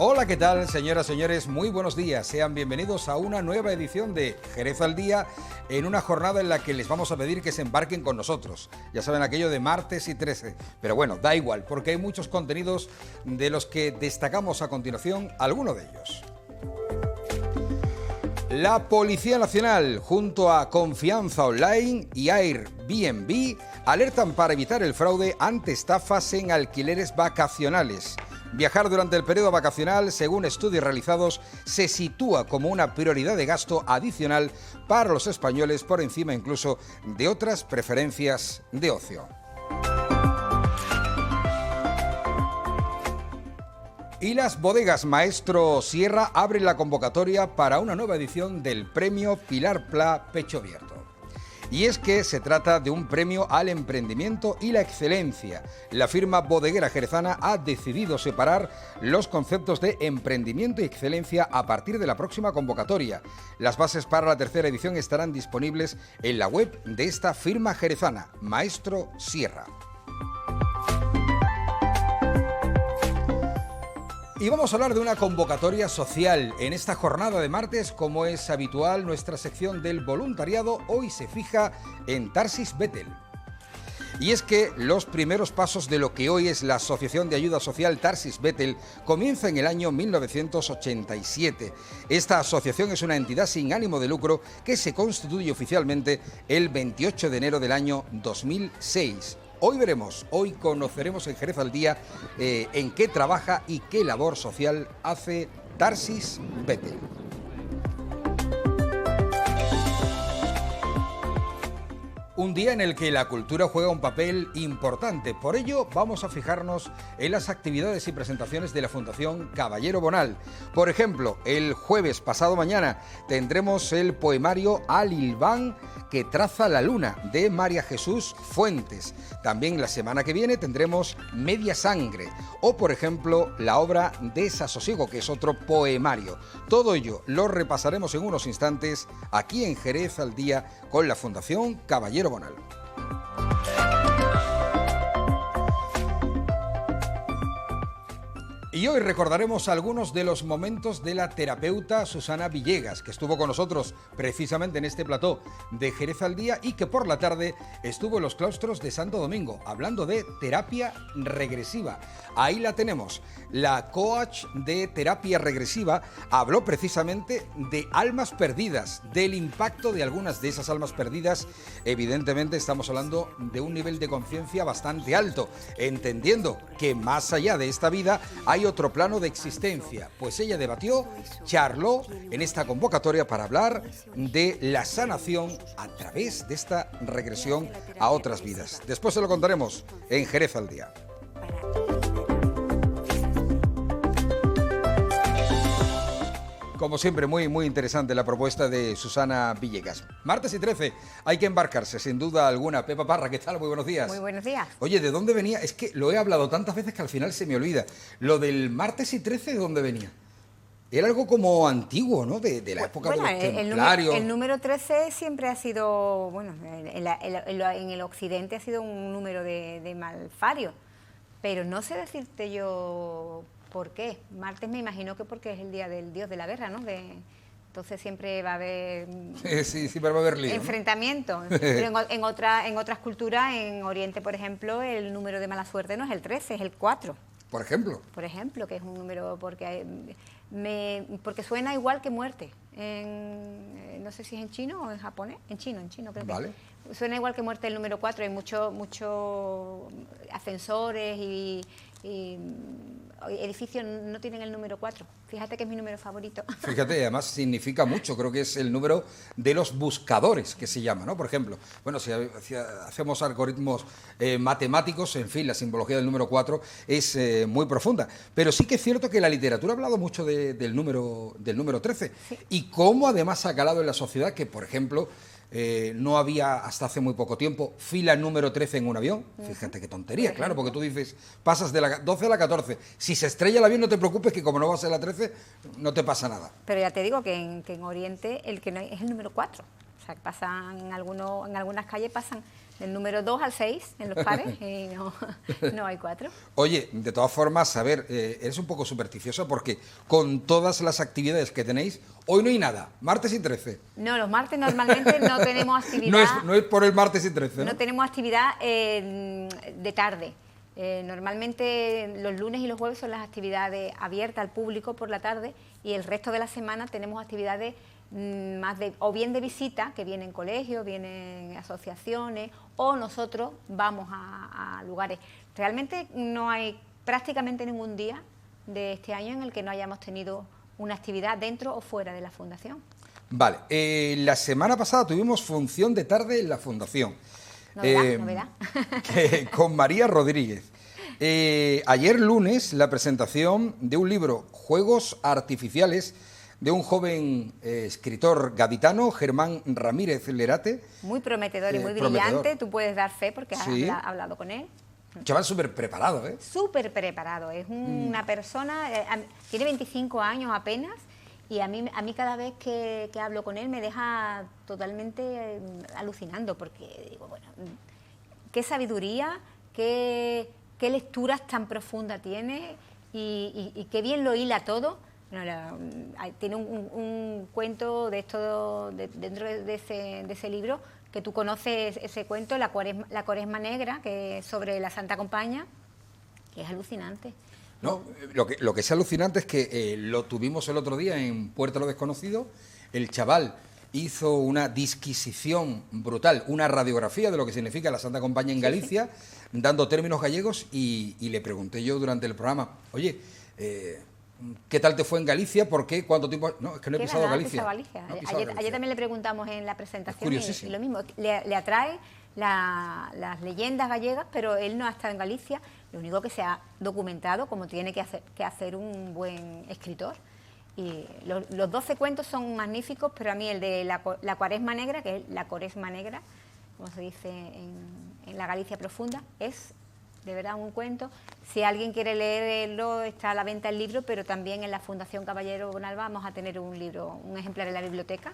Hola, ¿qué tal, señoras y señores? Muy buenos días. Sean bienvenidos a una nueva edición de Jerez al Día, en una jornada en la que les vamos a pedir que se embarquen con nosotros. Ya saben, aquello de martes y 13. Pero bueno, da igual, porque hay muchos contenidos de los que destacamos a continuación algunos de ellos. La Policía Nacional, junto a Confianza Online y Airbnb, alertan para evitar el fraude ante estafas en alquileres vacacionales. Viajar durante el periodo vacacional, según estudios realizados, se sitúa como una prioridad de gasto adicional para los españoles, por encima incluso de otras preferencias de ocio. Y las bodegas Maestro Sierra abren la convocatoria para una nueva edición del premio Pilar Pla Pecho Abierto. Y es que se trata de un premio al emprendimiento y la excelencia. La firma bodeguera jerezana ha decidido separar los conceptos de emprendimiento y excelencia a partir de la próxima convocatoria. Las bases para la tercera edición estarán disponibles en la web de esta firma jerezana, Maestro Sierra. Y vamos a hablar de una convocatoria social. En esta jornada de martes, como es habitual, nuestra sección del voluntariado hoy se fija en Tarsis Vettel. Y es que los primeros pasos de lo que hoy es la Asociación de Ayuda Social Tarsis Vettel comienza en el año 1987. Esta asociación es una entidad sin ánimo de lucro que se constituye oficialmente el 28 de enero del año 2006. Hoy conoceremos en Jerez al Día en qué trabaja y qué labor social hace Tarsis Vettel. Un día en el que la cultura juega un papel importante. Por ello, vamos a fijarnos en las actividades y presentaciones de la Fundación Caballero Bonal. Por ejemplo, el jueves pasado mañana tendremos el poemario Al Hilván que traza la luna, de María Jesús Fuentes. También la semana que viene tendremos Media Sangre o, por ejemplo, la obra Desasosiego, que es otro poemario. Todo ello lo repasaremos en unos instantes aquí en Jerez al Día con la Fundación Caballero Bonal. Y hoy recordaremos algunos de los momentos de la terapeuta Susana Villegas, que estuvo con nosotros precisamente en este plató de Jerez al Día y que por la tarde estuvo en los claustros de Santo Domingo, hablando de terapia regresiva. Ahí la tenemos. La coach de terapia regresiva habló precisamente de almas perdidas, del impacto de algunas de esas almas perdidas. Evidentemente estamos hablando de un nivel de conciencia bastante alto, entendiendo que más allá de esta vida hay otro plano de existencia. Pues ella debatió, charló en esta convocatoria para hablar de la sanación a través de esta regresión a otras vidas. Después se lo contaremos en Jerez al Día. Como siempre, muy interesante la propuesta de Susana Villegas. Martes y 13, hay que embarcarse, sin duda alguna. Pepa Parra, ¿qué tal? Muy buenos días. Muy buenos días. Oye, ¿de dónde venía? Es que lo he hablado tantas veces que al final se me olvida. Lo del martes y 13, ¿de dónde venía? Era algo como antiguo, ¿no? De la época de los templarios. El número 13 siempre ha sido, bueno, en el occidente ha sido un número de malfario, pero no sé decirte yo por qué. Martes me imagino que porque es el día del dios de la guerra, ¿no? Entonces siempre va a haber siempre va a haber lío, enfrentamiento, ¿no? Pero en otras culturas, en Oriente, por ejemplo, el número de mala suerte no es el 13, es el 4. Por ejemplo. Por ejemplo, que es un número porque suena igual que muerte. No sé si es en chino o en japonés. En chino creo que. Vale. Suena igual que muerte el número 4. Hay muchos ascensores y edificios no tienen el número 4. Fíjate que es mi número favorito. Fíjate, además significa mucho, creo que es el número de los buscadores, que se llama, ¿no? Por ejemplo, bueno, si hacemos algoritmos matemáticos, en fin, la simbología del número 4 es muy profunda. Pero sí que es cierto que la literatura ha hablado mucho del número 13. Sí. Y cómo además ha calado en la sociedad que, por ejemplo, no había hasta hace muy poco tiempo fila número 13 en un avión. Fíjate qué tontería, claro, porque tú dices, pasas de la 12 a la 14. Si se estrella el avión, no te preocupes, que como no vas a la 13, no te pasa nada. Pero ya te digo que en Oriente el que no hay, es el número 4. O sea, que pasan en algunas calles pasan del número 2 al 6 en los pares y no hay 4. Oye, de todas formas, a ver, eres un poco supersticiosa porque con todas las actividades que tenéis, hoy no hay nada, martes y 13. No, los martes normalmente no tenemos actividad. No es por el martes y 13, ¿no? No tenemos actividad de tarde. Normalmente los lunes y los jueves son las actividades abiertas al público por la tarde y el resto de la semana tenemos actividades o bien de visita, que vienen colegios, vienen asociaciones, o nosotros vamos a lugares. Realmente no hay prácticamente ningún día de este año en el que no hayamos tenido una actividad dentro o fuera de la Fundación. Vale, la semana pasada tuvimos función de tarde en la Fundación. Novedad. Con María Rodríguez. Ayer lunes la presentación de un libro, Juegos Artificiales, de un joven escritor gaditano, Germán Ramírez Lerate. Muy prometedor y muy brillante, tú puedes dar fe porque sí. has hablado con él. Chaval súper preparado, ¿eh? Súper preparado, es una persona, tiene 25 años apenas y a mí cada vez que hablo con él me deja totalmente alucinando porque digo, bueno, qué sabiduría, qué lecturas tan profundas tiene y qué bien lo hila todo. Bueno, tiene un cuento de esto dentro de ese libro, que tú conoces ese cuento, la Cuaresma Negra, que es sobre la Santa Compaña, que es alucinante. No, lo que es alucinante es que lo tuvimos el otro día en Puerto de lo Desconocido. El chaval hizo una disquisición brutal, una radiografía de lo que significa la Santa Compaña en Galicia, sí. Dando términos gallegos, y le pregunté yo durante el programa, oye, ¿qué tal te fue en Galicia? ¿Por qué? ¿Cuánto tiempo? No, es que no he pisado Galicia. Ayer también le preguntamos en la presentación y lo mismo, le atrae las leyendas gallegas, pero él no ha estado en Galicia. Lo único que se ha documentado como tiene que hacer un buen escritor. Y los 12 cuentos son magníficos, pero a mí el de la Cuaresma Negra, que es la Cuaresma Negra, como se dice en la Galicia profunda, es de verdad un cuento. Si alguien quiere leerlo, está a la venta el libro, pero también en la Fundación Caballero Bonalba vamos a tener un libro, un ejemplar en la biblioteca,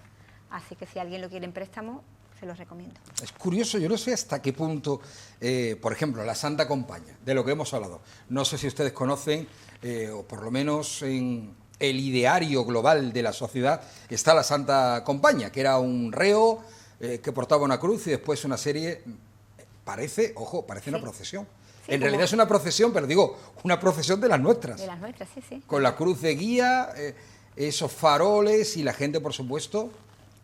así que si alguien lo quiere en préstamo, se los recomiendo. Es curioso, yo no sé hasta qué punto, por ejemplo, la Santa Compaña, de lo que hemos hablado, no sé si ustedes conocen, o por lo menos en el ideario global de la sociedad, está la Santa Compaña, que era un reo que portaba una cruz y después una serie, parece una procesión. Sí, en realidad es una procesión, pero digo, una procesión de las nuestras. De las nuestras, sí, sí. Con la cruz de guía, esos faroles y la gente, por supuesto,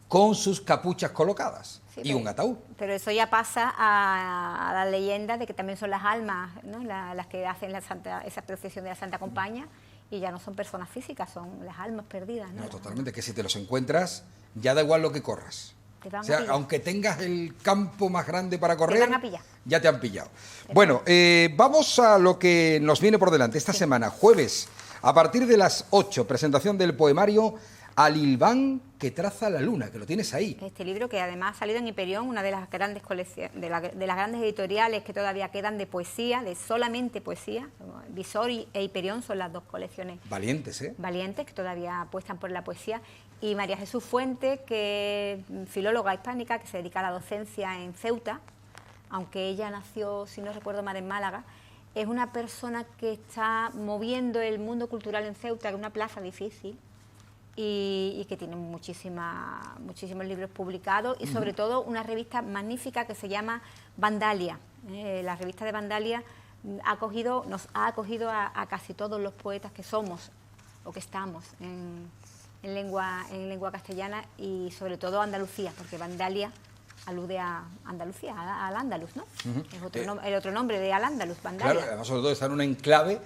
con sus capuchas colocadas, sí, y un ataúd. Pero eso ya pasa a la leyenda de que también son las almas, ¿no? Las que hacen esa procesión de la Santa Compaña, y ya no son personas físicas, son las almas perdidas, ¿no? No, totalmente, que si te los encuentras, ya da igual lo que corras. O sea, aunque tengas el campo más grande para correr, te van a pillar. Ya te han pillado. Bueno, vamos a lo que nos viene por delante esta semana, jueves, a partir de las 8, presentación del poemario Al Ilván que traza la luna, que lo tienes ahí. Este libro que además ha salido en Hiperión, una de las grandes colecciones, de las grandes editoriales que todavía quedan de poesía, de solamente poesía. Visor e Hiperión son las dos colecciones valientes, ¿eh? Valientes, que todavía apuestan por la poesía. Y María Jesús Fuente, que es filóloga hispánica, que se dedica a la docencia en Ceuta, aunque ella nació, si no recuerdo mal, en Málaga, es una persona que está moviendo el mundo cultural en Ceuta, que es una plaza difícil, y que tiene muchísimos libros publicados, y sobre todo una revista magnífica que se llama Vandalia. La revista de Vandalia nos ha acogido a casi todos los poetas que somos o que estamos en lengua castellana, y sobre todo Andalucía, porque Vandalia alude a Andalucía, al Andaluz, ¿no? Es el otro nombre de Al-Ándalus, Vandalia. Claro, además sobre todo está en un enclave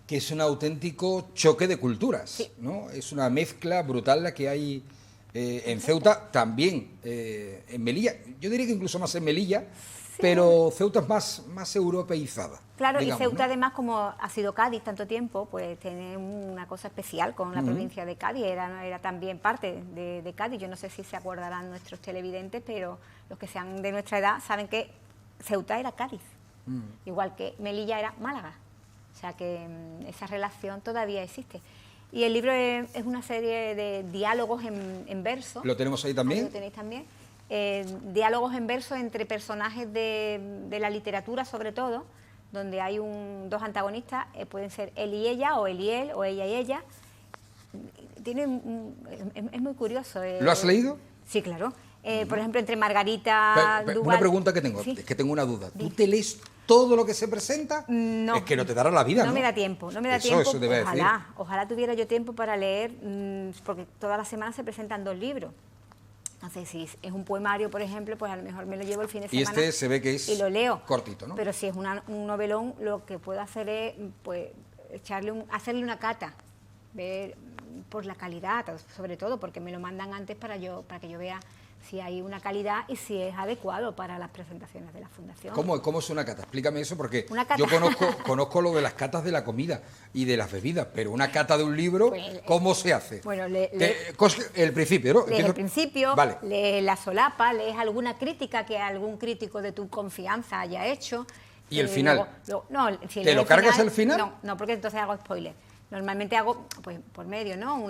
que es un auténtico choque de culturas, sí, ¿no? Es una mezcla brutal la que hay en Ceuta, también en Melilla, yo diría que incluso más en Melilla, sí, pero Ceuta es más europeizada. Claro, digamos, y Ceuta, ¿no? además, como ha sido Cádiz tanto tiempo, pues tiene una cosa especial con la provincia de Cádiz, era también parte de Cádiz. Yo no sé si se acordarán nuestros televidentes, pero los que sean de nuestra edad saben que Ceuta era Cádiz, igual que Melilla era Málaga. O sea que esa relación todavía existe. Y el libro es una serie de diálogos en verso. ¿Lo tenemos ahí también? Ahí lo tenéis también. diálogos en verso entre personajes de la literatura, sobre todo, donde hay dos antagonistas, pueden ser él y ella, o él y él, o ella y ella. Es muy curioso. ¿Lo has leído? Sí, claro. Por ejemplo, entre Margarita Duval... Una pregunta que tengo, ¿Sí? es que tengo una duda. ¿Tú te lees todo lo que se presenta? No. Es que no te dará la vida, ¿no? No me da tiempo, no me da Eso, tiempo. eso te iba a decir. Ojalá tuviera yo tiempo para leer, porque todas las semanas se presentan 2 libros. Entonces, si es un poemario, por ejemplo, pues a lo mejor me lo llevo el fin de semana. Y este se ve que es y lo leo. cortito, ¿no? Pero si es un novelón, lo que puedo hacer es pues hacerle una cata, ver por la calidad, sobre todo porque me lo mandan antes para que yo vea si hay una calidad y si es adecuado para las presentaciones de la Fundación. ¿Cómo es una cata? Explícame eso, porque Una cata. yo conozco lo de las catas de la comida y de las bebidas, pero una cata de un libro, Pues, ¿cómo se hace? Bueno, el principio, ¿no? lees el principio, Vale. lees la solapa, lees alguna crítica que algún crítico de tu confianza haya hecho. ¿Y el final? No, si ¿Te lees lo cargas el final? No, porque entonces hago spoiler. Normalmente hago, pues, por medio, ¿no?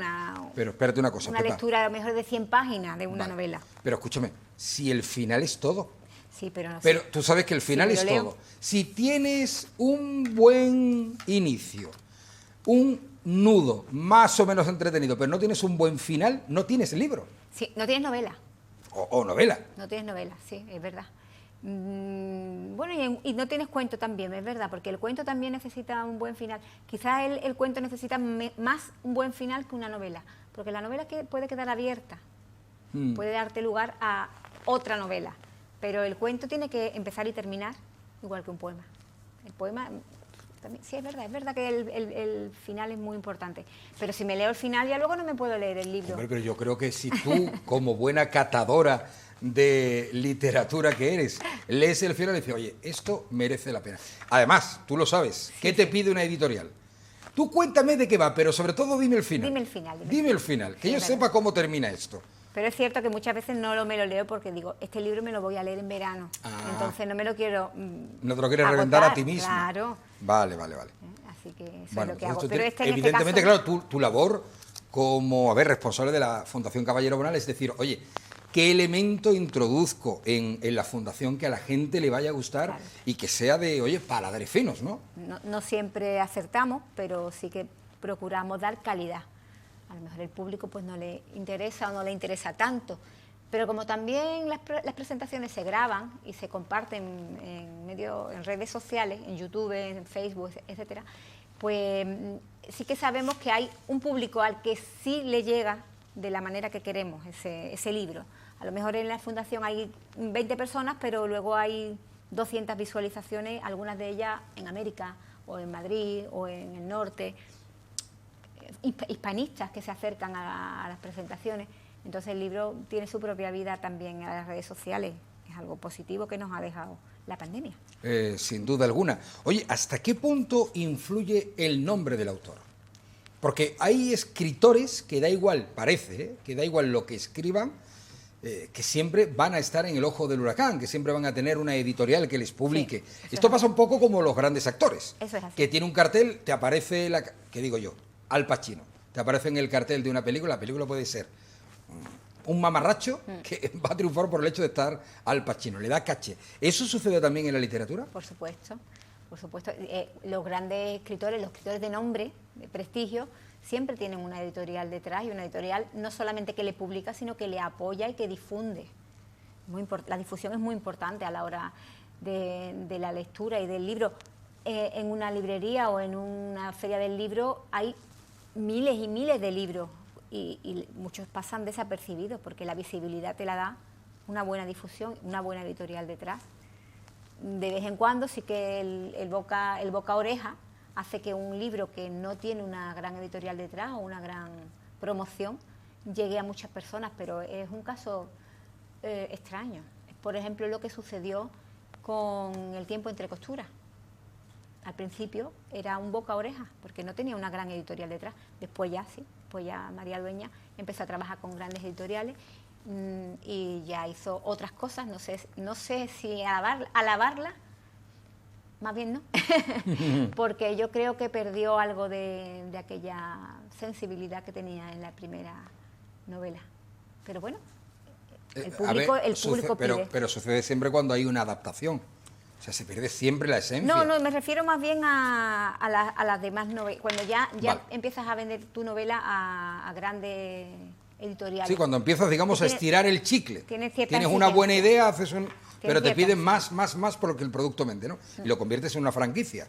Pero espérate una cosa, Una Pepa. lectura a lo mejor de 100 páginas de una Vale. novela. Pero escúchame, si el final es todo. Sí, pero no sé. Pero tú sabes que el final me es lo leo. todo. Si tienes un buen inicio, un nudo más o menos entretenido, pero no tienes un buen final, no tienes libro. Sí, no tienes novela. O novela. No tienes novela, sí, es verdad. Bueno, y no tienes cuento también, es verdad, porque el cuento también necesita un buen final. Quizás el cuento necesita más un buen final que una novela, porque la novela puede quedar abierta, puede darte lugar a otra novela, pero el cuento tiene que empezar y terminar igual que un poema. El poema, también, sí, es verdad que el final es muy importante, pero si me leo el final ya luego no me puedo leer el libro. Hombre, pero yo creo que si tú, como buena catadora de literatura que eres, lees el final y dices, oye, esto merece la pena. Además, tú lo sabes, ¿qué te pide una editorial? Tú cuéntame de qué va, pero sobre todo dime el final. Dime el final. Dime el final, que Sí, yo verdad. sepa cómo termina esto. Pero es cierto que muchas veces no me lo leo porque digo, este libro me lo voy a leer en verano, entonces no me lo quiero No te lo quieres agotar, reventar a ti mismo. Claro. Vale. Así que eso Bueno, es lo que hago. entonces Pero en evidentemente, este caso, claro, tu labor como, responsable de la Fundación Caballero Bonal es decir, oye, ¿qué elemento introduzco en la Fundación que a la gente le vaya a gustar Claro. y que sea de, oye, paladares finos, ¿no? no siempre acertamos, pero sí que procuramos dar calidad. A lo mejor el público pues no le interesa o no le interesa tanto, pero como también las presentaciones se graban y se comparten en redes sociales, en YouTube, en Facebook, etcétera, pues sí que sabemos que hay un público al que sí le llega de la manera que queremos ese libro. A lo mejor en la Fundación hay 20 personas, pero luego hay 200 visualizaciones, algunas de ellas en América, o en Madrid, o en el norte, hispanistas que se acercan a las presentaciones. Entonces el libro tiene su propia vida también en las redes sociales. Es algo positivo que nos ha dejado la pandemia. Sin duda alguna. Oye, ¿hasta qué punto influye el nombre del autor? Porque hay escritores que da igual, parece, que da igual lo que escriban, que siempre van a estar en el ojo del huracán, que siempre van a tener una editorial que les publique. Sí, Esto pasa un poco como los grandes actores. Eso es así. Que tiene un cartel, te aparece, ¿qué digo yo? Al Pacino. Te aparece en el cartel de una película, la película puede ser un mamarracho que va a triunfar por el hecho de estar Al Pacino, le da caché. ¿Eso sucede también en la literatura? Por supuesto, por supuesto. Los grandes escritores, los escritores de nombre, de prestigio, siempre tienen una editorial detrás, y una editorial no solamente que le publica, sino que le apoya y que difunde. La difusión es muy importante a la hora de la lectura y del libro. En una librería o en una feria del libro hay miles y miles de libros y muchos pasan desapercibidos porque la visibilidad te la da una buena difusión, una buena editorial detrás. De vez en cuando sí que el boca a oreja hace que un libro que no tiene una gran editorial detrás o una gran promoción llegue a muchas personas, pero es un caso extraño. Por ejemplo, lo que sucedió con El tiempo entre costuras. Al principio era un boca a oreja, porque no tenía una gran editorial detrás. Después ya sí, pues ya María Dueña empezó a trabajar con grandes editoriales y ya hizo otras cosas. No sé si alabarla, más bien no, porque yo creo que perdió algo de aquella sensibilidad que tenía en la primera novela. Pero bueno, El A ver, público pide. pero sucede siempre cuando hay una adaptación. O sea, se pierde siempre la esencia. No, me refiero más bien a las demás novelas. Cuando ya Vale. empiezas a vender tu novela a grandes editoriales. Sí, cuando empiezas, digamos, a estirar el chicle. Tienes cierta Tienes una buena idea, haces un... Pero te cierta piden más por lo que el producto vende, ¿no? Y lo conviertes en una franquicia.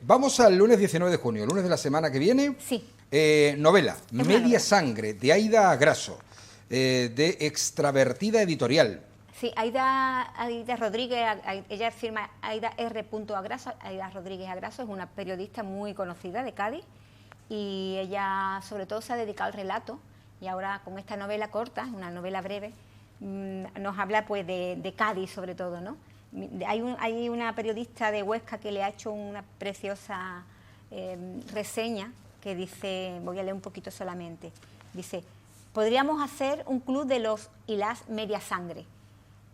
Vamos al lunes 19 de junio, lunes de la semana que viene. Sí. Novela, una Media novela. Sangre, de Aida Grasso, de Extravertida Editorial. Sí, Aida Rodríguez, ella firma Aida R. Agraso. Aida Rodríguez Agraso es una periodista muy conocida de Cádiz y ella sobre todo se ha dedicado al relato y ahora con esta novela corta, una novela breve, nos habla pues de Cádiz sobre todo, ¿no? Hay una periodista de Huesca que le ha hecho una preciosa reseña que dice, voy a leer un poquito solamente, dice: podríamos hacer un club de los y las media sangre,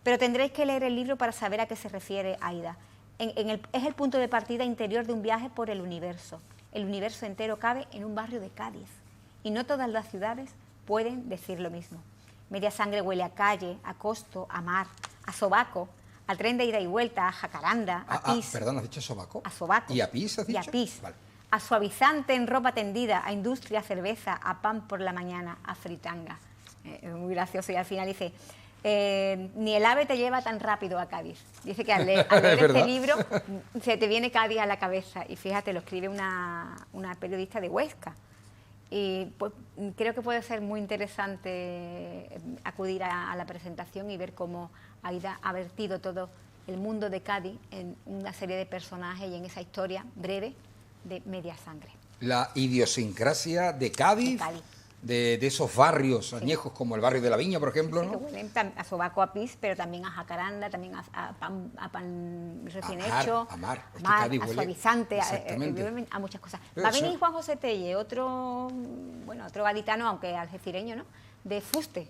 pero tendréis que leer el libro para saber a qué se refiere Aida. Es el punto de partida interior de un viaje por el universo. El universo entero cabe en un barrio de Cádiz y no todas las ciudades pueden decir lo mismo. Media Sangre huele a calle, a costo, a mar, a sobaco, al tren de ida y vuelta, a jacaranda, a pis. Perdón, ¿has dicho sobaco? A sobaco. ¿Y a pis has dicho? Y a pis. Vale. A suavizante en ropa tendida, a industria, a cerveza, a pan por la mañana, a fritanga. Es muy gracioso y al final dice... ni el ave te lleva tan rápido a Cádiz. Dice que al leer este libro se te viene Cádiz a la cabeza. Y fíjate, lo escribe una periodista de Huesca. Y pues, creo que puede ser muy interesante acudir a la presentación y ver cómo Aida ha vertido todo el mundo de Cádiz en una serie de personajes y en esa historia breve de Media Sangre. La idiosincrasia de Cádiz. De Cádiz. De esos barrios añejos como el barrio de la Viña, por ejemplo, Sí, ¿no? que huelen a sobaco, a pis, pero también a jacaranda, también a pan recién hecho, a mar. Es que mar, Cádiz a huele- suavizante, Exactamente. a muchas cosas. Pero Va a eso- venir Juanjo Telle, otro gaditano, aunque algecireño, ¿no? De Fuste,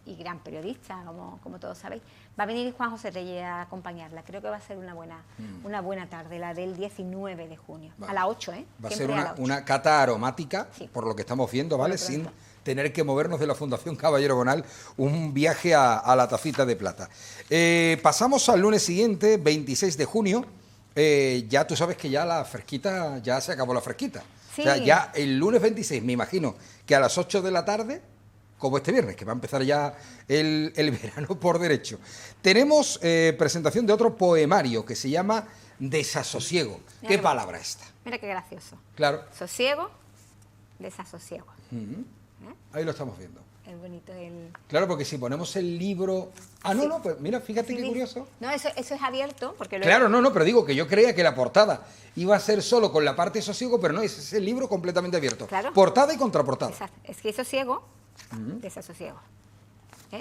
y gran periodista, como todos sabéis. Va a venir Juanjo Telle a acompañarla. Creo que va a ser una buena tarde, la del 19 de junio. Vale. A las 8, ¿eh? Va a ser Siempre a las 8. una cata aromática, Sí. por lo que estamos viendo, ¿vale? Por lo Sin pronto. tener que movernos de la Fundación Caballero Bonal, un viaje a la Tacita de Plata. Pasamos al lunes siguiente, 26 de junio. Ya tú sabes que ya la fresquita, ya se acabó la fresquita. Sí. O sea, ya el lunes 26, me imagino que a las 8 de la tarde, como este viernes, que va a empezar ya el verano por derecho. Tenemos presentación de otro poemario que se llama Desasosiego. Mira ¿Qué qué palabra esta? Mira qué gracioso. Claro. Sosiego, desasosiego. Ahí lo estamos viendo. Es bonito el... Claro, porque si ponemos el libro... Ah, no, Sí. no, pues mira, fíjate Sí, qué curioso. No, eso es abierto, porque Claro, no, pero digo que yo creía que la portada iba a ser solo con la parte sosiego, pero no, ese es el libro completamente abierto. Claro. Portada y contraportada. Exacto. Es que sosiego, desasosiego.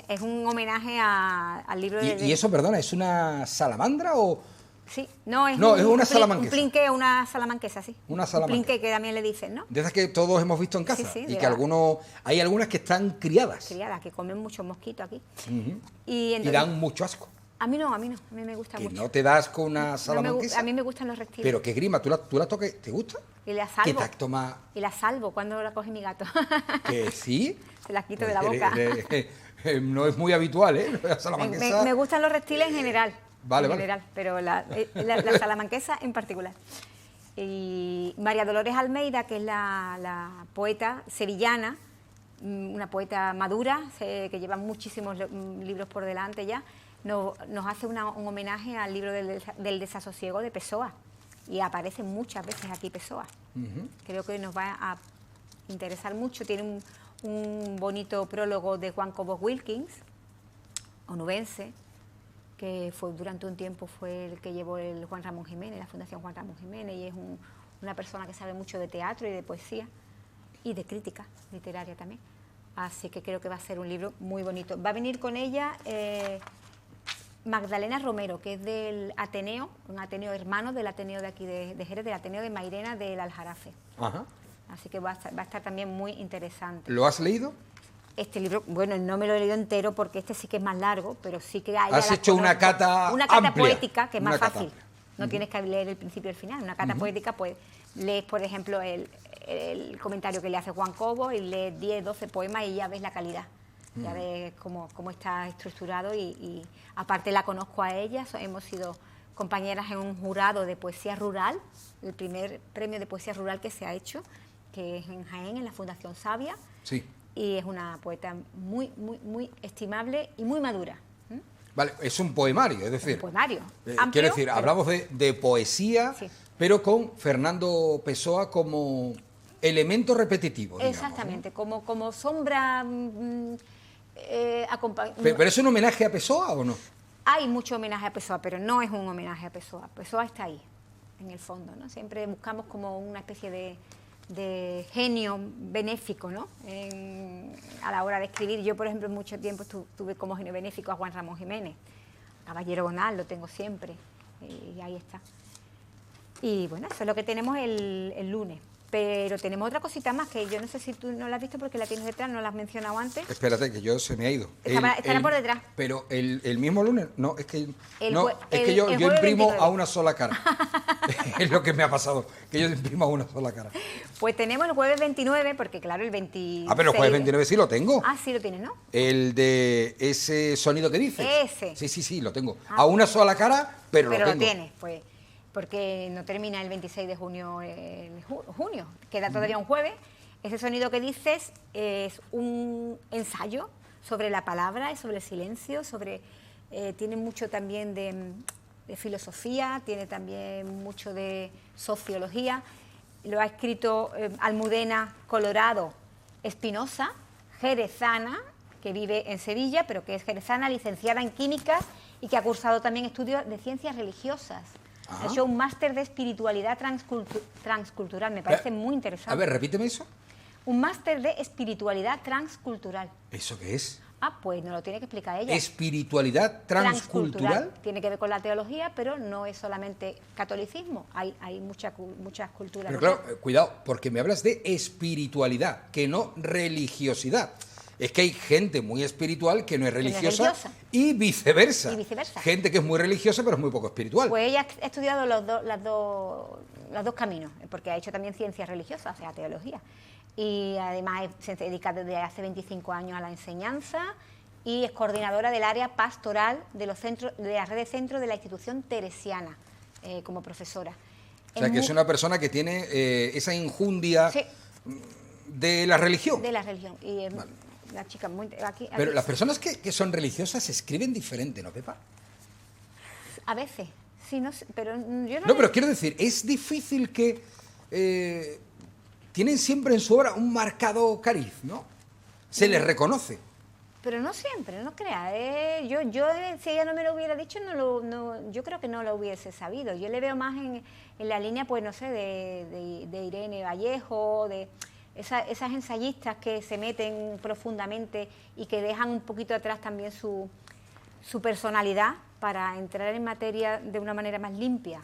Es un homenaje al libro de... Y eso, perdona, ¿es una salamandra o...? Sí, no, es, No, es una un salamanquesa. plinque, una salamanquesa, sí. Una salamanquesa. Un plinque que también le dicen, ¿no? De esas que todos hemos visto en casa. Sí, y de que la- hay algunas que están criadas. Criadas, que comen muchos mosquitos aquí. Ujú. Y, Y entonces, dan mucho asco. a mí no, a mí me gusta Que mucho. no te das con una No me salamanquesa. a mí me gustan los reptiles. Pero qué grima, ¿tú la toques? ¿Te gusta? Y la ¿Qué salvo. tacto más? Y la salvo cuando la coge mi gato. ¿Que sí? Se las quito Pues de la boca. No es muy habitual, ¿eh? La salamanquesa. Me gustan los reptiles en general. Vale, en vale. general, pero la salamanquesa en particular. Y María Dolores Almeida, que es la poeta sevillana, una poeta madura, que lleva muchísimos libros por delante ya, nos hace un homenaje al libro del desasosiego de Pessoa. Y aparece muchas veces aquí Pessoa. Ujú. Creo que nos va a interesar mucho. Tiene un bonito prólogo de Juan Cobos Wilkins, onubense, que durante un tiempo fue el que llevó el Juan Ramón Jiménez, la Fundación Juan Ramón Jiménez, y es una persona que sabe mucho de teatro y de poesía y de crítica literaria también. Así que creo que va a ser un libro muy bonito. Va a venir con ella Magdalena Romero, que es del Ateneo, un Ateneo hermano del Ateneo de aquí de Jerez, del Ateneo de Mairena del Aljarafe. Ajá. Así que va a estar también muy interesante. ¿Lo has leído? Este libro, bueno, no me lo he leído entero porque este sí que es más largo, pero sí que hay... Has hecho una cata Una cata amplia. poética, que es más Una cata fácil. amplia. No tienes que leer el principio y el final. Una cata poética, pues, lees, por ejemplo, el comentario que le hace Juan Cobo y lees 10, 12 poemas y ya ves la calidad Ya ves cómo está estructurado y aparte la conozco a ella, hemos sido compañeras en un jurado de poesía rural, el primer premio de poesía rural que se ha hecho, que es en Jaén, en la Fundación Sabia. Sí. Y es una poeta muy, muy, muy estimable y muy madura. Vale, es un poemario, es decir... Un poemario. Quiero decir, hablamos de poesía, sí, pero con Fernando Pessoa como elemento repetitivo, digamos, exactamente, ¿no? como sombra... ¿Pero es un homenaje a Pessoa o no? Hay mucho homenaje a Pessoa, pero no es un homenaje a Pessoa. Pessoa está ahí, en el fondo, ¿no? Siempre buscamos como una especie de genio benéfico, ¿no? A la hora de escribir. Yo, por ejemplo, mucho tiempo tuve como genio benéfico a Juan Ramón Jiménez. Caballero Bonal lo tengo siempre, y ahí está. Y bueno, eso es lo que tenemos el lunes. Pero tenemos otra cosita más que yo no sé si tú no la has visto porque la tienes detrás, no la has mencionado antes. Espérate, que yo se me ha ido. Estará por detrás. Pero el mismo lunes, no, es que yo imprimo 29. A una sola cara. Es lo que me ha pasado, que yo imprimo a una sola cara. Pues tenemos el jueves 29, porque claro, el 26... Ah, pero el jueves 29 sí lo tengo. Ah, sí lo tienes, ¿no? El de ese sonido que dices. Ese. Sí, lo tengo. A una sola cara, pero lo tengo. Pero lo tienes, pues... porque no termina el 26 de junio, junio, queda todavía un jueves. Ese sonido que dices es un ensayo sobre la palabra y sobre el silencio, tiene mucho también de filosofía, tiene también mucho de sociología. Lo ha escrito Almudena Colorado Espinosa, jerezana, que vive en Sevilla, pero que es jerezana, licenciada en química y que ha cursado también estudios de ciencias religiosas. Ha hecho un máster de espiritualidad transcultural, me parece muy interesante. A ver, repíteme eso. Un máster de espiritualidad transcultural. ¿Eso qué es? Ah, pues nos lo tiene que explicar ella. ¿Espiritualidad transcultural? Tiene que ver con la teología, pero no es solamente catolicismo, hay muchas culturas. Pero claro, cuidado, porque me hablas de espiritualidad, que no religiosidad. Es que hay gente muy espiritual que no es religiosa, y viceversa. Gente que es muy religiosa pero es muy poco espiritual. Pues ella ha estudiado los dos caminos, porque ha hecho también ciencias religiosas, o sea, teología. Y además se dedica desde hace 25 años a la enseñanza y es coordinadora del área pastoral de la red de centros de la institución teresiana, como profesora. O sea, que es una persona que tiene esa injundia, sí, de la religión. De la religión. Y vale. La chica muy... Aquí, pero las personas que son religiosas escriben diferente, ¿no, Pepa? A veces, sí, no sé, pero yo no... No, pero quiero decir, es difícil que... tienen siempre en su obra un marcado cariz, ¿no? Se les reconoce. Pero no siempre, no creas. Yo si ella no me lo hubiera dicho, yo creo que no lo hubiese sabido. Yo le veo más en la línea, pues no sé, de Irene Vallejo, de... Esas ensayistas que se meten profundamente y que dejan un poquito atrás también su personalidad para entrar en materia de una manera más limpia.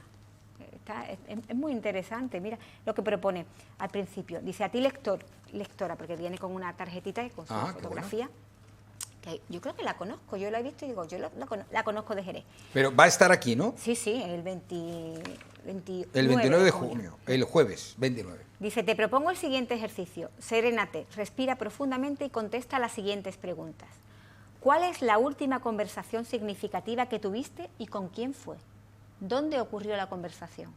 Es muy interesante. Mira lo que propone al principio. Dice, a ti lectora, porque viene con una tarjetita y con su fotografía. Que yo creo que la conozco, yo la he visto y digo, yo la conozco de Jerez. Pero va a estar aquí, ¿no? Sí, el 29 de junio, el jueves 29. Dice, te propongo el siguiente ejercicio. Serénate, respira profundamente y contesta las siguientes preguntas. ¿Cuál es la última conversación significativa que tuviste y con quién fue? ¿Dónde ocurrió la conversación?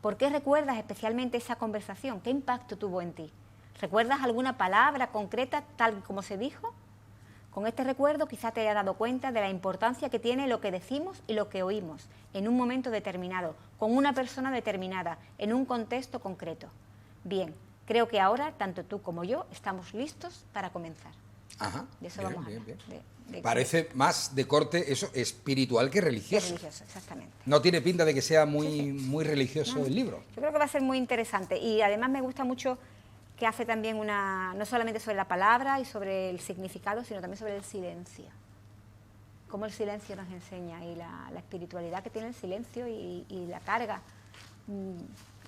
¿Por qué recuerdas especialmente esa conversación? ¿Qué impacto tuvo en ti? ¿Recuerdas alguna palabra concreta tal como se dijo? Con este recuerdo quizá te haya dado cuenta de la importancia que tiene lo que decimos y lo que oímos en un momento determinado, con una persona determinada, en un contexto concreto. Bien, creo que ahora tanto tú como yo estamos listos para comenzar. Ajá, de eso bien, vamos a hablar. Bien. Parece más de corte eso espiritual que religioso. Que religioso, exactamente. No tiene pinta de que sea muy religioso el libro. Yo creo que va a ser muy interesante y además me gusta mucho que hace también no solamente sobre la palabra y sobre el significado, sino también sobre el silencio. Cómo el silencio nos enseña y la espiritualidad que tiene el silencio y la carga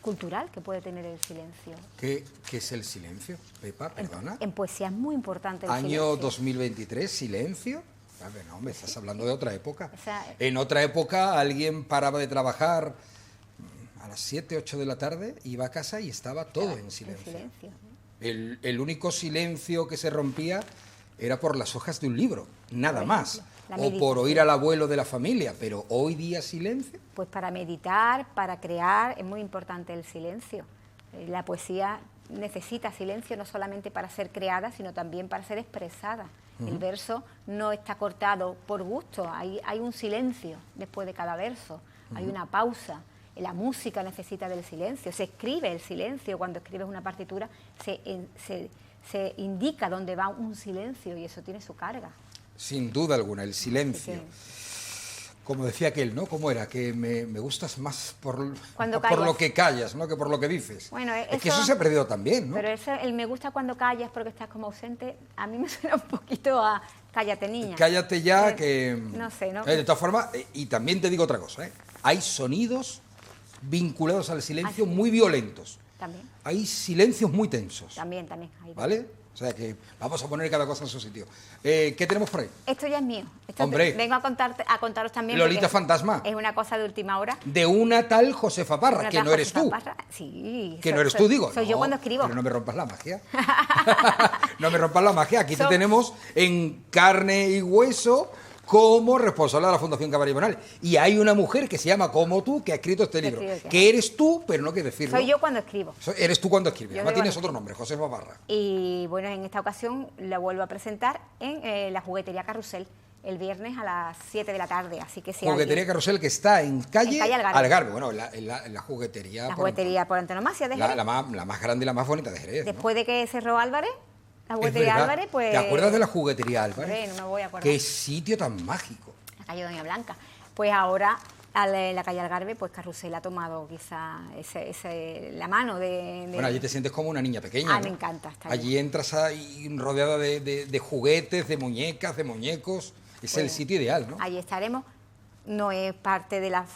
cultural que puede tener el silencio. ¿Qué es el silencio, Pepa? Perdona. En poesía es muy importante el Año silencio. 2023, silencio. A ver, no, me estás hablando de otra época. En otra época alguien paraba de trabajar a las 7, 8 de la tarde, iba a casa y estaba todo en silencio. El único silencio que se rompía era por las hojas de un libro, nada más. La O meditación. por oír al abuelo de la familia, pero hoy día silencio. Pues para meditar, para crear, es muy importante el silencio. La poesía necesita silencio no solamente para ser creada, sino también para ser expresada. El verso no está cortado por gusto, hay un silencio después de cada verso, hay una pausa. La música necesita del silencio, se escribe el silencio, cuando escribes una partitura se indica dónde va un silencio y eso tiene su carga. Sin duda alguna, el silencio. Sí. Como decía aquel, ¿no? ¿Cómo era? Que me gustas más por Cuando por lo callas. que callas, ¿no? Que por lo que dices. Bueno, es que eso se ha perdido también, ¿no? Pero el me gusta cuando callas porque estás como ausente, a mí me suena un poquito a cállate, niña. Cállate ya, que... No sé, ¿no? De todas formas, y también te digo otra cosa, ¿eh? Hay sonidos vinculados al silencio sí. muy violentos. También, Hay silencios muy tensos, también. ¿vale? O sea que vamos a poner cada cosa en su sitio. ¿Qué tenemos por ahí? Esto ya es mío. Hombre. Vengo a contaros también. Lolita porque Fantasma. Es una cosa de última hora. De una tal Josefa Parra, Una que tal no eres tú. Josefa Parra. Sí. Que no eres tú, digo. Soy No, yo cuando escribo. Pero no me rompas la magia. No me rompas la magia. Aquí te Son- tenemos en carne y hueso como responsable de la Fundación Cabaret Bonal. Y hay una mujer que se llama como tú, que ha escrito este libro. escribe, Que eres tú, pero no que decirlo. Soy yo cuando escribo. Eres tú cuando escribes. Yo Además soy tienes cuando otro nombre, Josefa Parra. Y bueno, en esta ocasión la vuelvo a presentar en la juguetería Carrusel el viernes a las 7 de la tarde. Así que si Juguetería Carrusel, que está en calle, En calle Algarve. Algarve. Bueno, la juguetería. la juguetería por antonomasia de Jerez. la más grande y la más bonita de Jerez, ¿no? Después de que cerró Álvarez, la Es juguetería verdad. Álvarez, pues... ¿Te acuerdas de la juguetería Álvarez? Hombre, no me voy a acordar. Qué sitio tan mágico. La calle Doña Blanca. Pues ahora, la calle Algarve, pues Carrusel ha tomado quizá la mano de... Bueno, allí te sientes como una niña pequeña. Ah, ¿no? me encanta estar Allí entras ahí rodeada de juguetes, de muñecas, de muñecos. Es el Pues, sitio ideal, ¿no? Allí estaremos. No es parte de las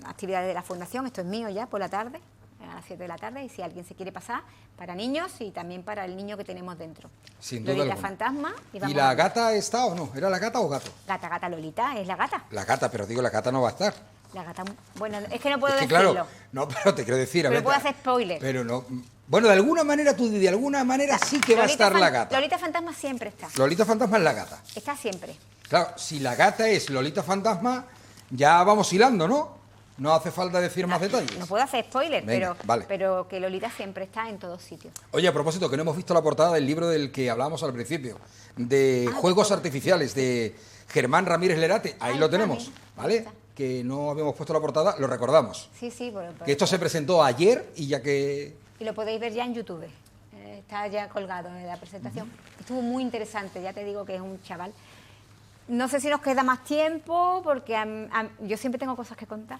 actividades de la Fundación, esto es mío ya por la tarde, a las 7 de la tarde, y si alguien se quiere pasar, para niños y también para el niño que tenemos dentro. Sin duda Lolita alguna. Fantasma. ¿Y vamos la a- gata está o no? ¿Era la gata o gato? Gata Lolita, es la gata. La gata, pero digo, la gata no va a estar. La gata, bueno, es que no puedo Es que decirlo. claro, no, pero te quiero decir, a Pero ver, puedo hacer spoiler. Pero no, bueno, de alguna manera sí que va a estar la gata. Lolita Fantasma siempre está. Lolita Fantasma es la gata. Está siempre. Claro, si la gata es Lolita Fantasma, ya vamos hilando, ¿no? No hace falta decir más detalles. No puedo hacer spoiler, Venga, vale. pero que Lolita siempre está en todos sitios. Oye, a propósito, que no hemos visto la portada del libro del que hablábamos al principio, de Ah, Juegos de juegos. Artificiales, de Germán Ramírez Lerate. Ahí Ahí lo está, tenemos, ahí ¿vale? está. Que no habíamos puesto la portada, lo recordamos. Sí, Que esto se presentó ayer y ya que... y lo podéis ver ya en YouTube. Está ya colgado en la presentación. Estuvo muy interesante, ya te digo que es un chaval. No sé si nos queda más tiempo, porque yo siempre tengo cosas que contar.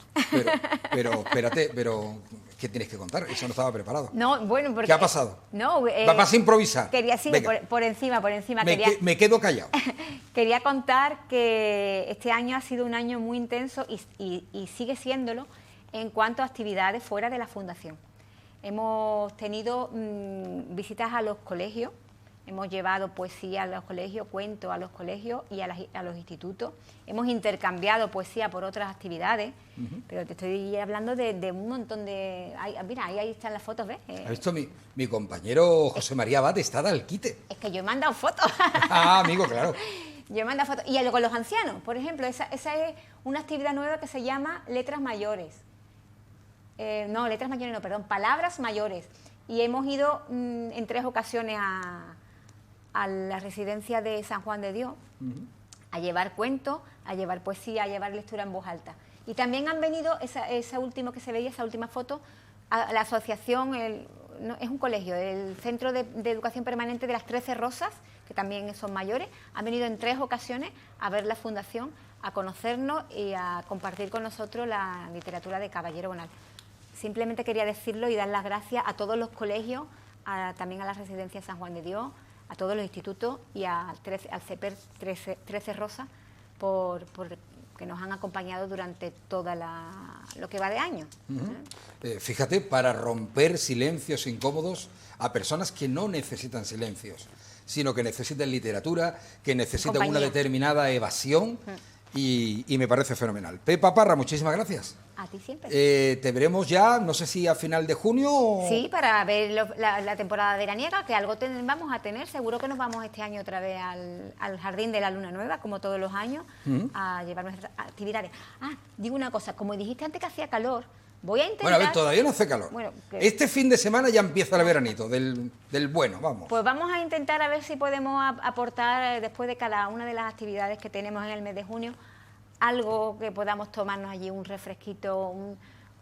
Pero espérate, ¿qué tienes que contar? Eso no estaba preparado. No, bueno, porque... ¿Qué ha pasado? No, Vas a improvisar. Quería, sí, Venga. por encima. Me quedo callado. Quería contar que este año ha sido un año muy intenso y sigue siéndolo en cuanto a actividades fuera de la Fundación. Hemos tenido visitas a los colegios, hemos llevado poesía a los colegios, cuentos a los colegios y a los institutos. Hemos intercambiado poesía por otras actividades, pero te estoy hablando de un montón de... mira, ahí están las fotos, ¿ves? ¿Has visto mi compañero José María Abad está de alquite? Es que yo he mandado fotos. Ah, amigo, claro. Yo he mandado fotos. Y con los ancianos, por ejemplo, esa es una actividad nueva que se llama Letras Mayores. No, Letras Mayores no, perdón, Palabras Mayores. Y hemos ido en 3 ocasiones a la residencia de San Juan de Dios a llevar cuentos, a llevar poesía, a llevar lectura en voz alta. Y también han venido, esa última que se veía, esa última foto, a la asociación, es un colegio, el Centro de Educación Permanente de las 13 Rosas, que también son mayores, han venido en 3 ocasiones a ver la fundación, a conocernos y a compartir con nosotros la literatura de Caballero Bonal. Simplemente quería decirlo y dar las gracias a todos los colegios, también a la residencia San Juan de Dios, a todos los institutos y al CEPER 13 Rosas por que nos han acompañado durante toda lo que va de año. Fíjate, para romper silencios incómodos a personas que no necesitan silencios, sino que necesitan literatura, que necesitan Compañía. una determinada evasión, y me parece fenomenal. Pepa Parra, muchísimas gracias. A ti siempre. Te veremos ya, no sé si a final de junio o... Sí, para ver la temporada veraniega, que algo vamos a tener. Seguro que nos vamos este año otra vez al Jardín de la Luna Nueva, como todos los años, a llevar nuestras actividades. Ah, digo una cosa, como dijiste antes que hacía calor, voy a intentar... Bueno, a ver, todavía no hace calor. Bueno, este fin de semana ya empieza el veranito, del bueno, vamos. Pues vamos a intentar a ver si podemos aportar, después de cada una de las actividades que tenemos en el mes de junio, algo que podamos tomarnos allí, un refresquito,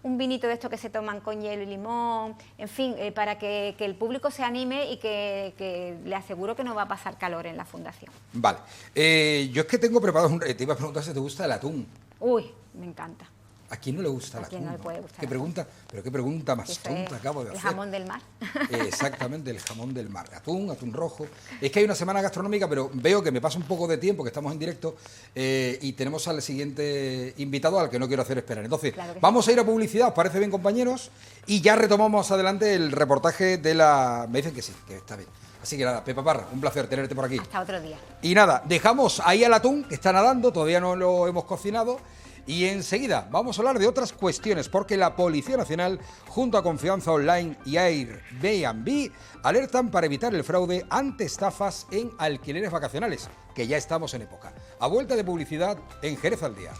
un vinito de estos que se toman con hielo y limón, en fin, para que el público se anime y que le aseguro que no va a pasar calor en la fundación. Vale. Yo es que tengo preparado te iba a preguntar si te gusta el atún. Uy, me encanta. ¿A quién no le gusta el atún? ¿A quién no le puede gustar ¿Qué el pregunta? Pero qué pregunta más Eso tonta es acabo de hacer. El jamón del mar. Exactamente, el jamón del mar. Atún rojo. Es que hay una semana gastronómica, pero veo que me pasa un poco de tiempo, que estamos en directo, y tenemos al siguiente invitado al que no quiero hacer esperar. Entonces, Claro que vamos a ir a publicidad, ¿os parece bien, compañeros? Y ya retomamos adelante el reportaje de la... Me dicen que sí, que está bien. Así que nada, Pepa Parra, un placer tenerte por aquí. Hasta otro día. Y nada, dejamos ahí al atún, que está nadando, todavía no lo hemos cocinado. Y enseguida vamos a hablar de otras cuestiones, porque la Policía Nacional, junto a Confianza Online y Airbnb, alertan para evitar el fraude ante estafas en alquileres vacacionales, que ya estamos en época. A vuelta de publicidad en Jerez al Día.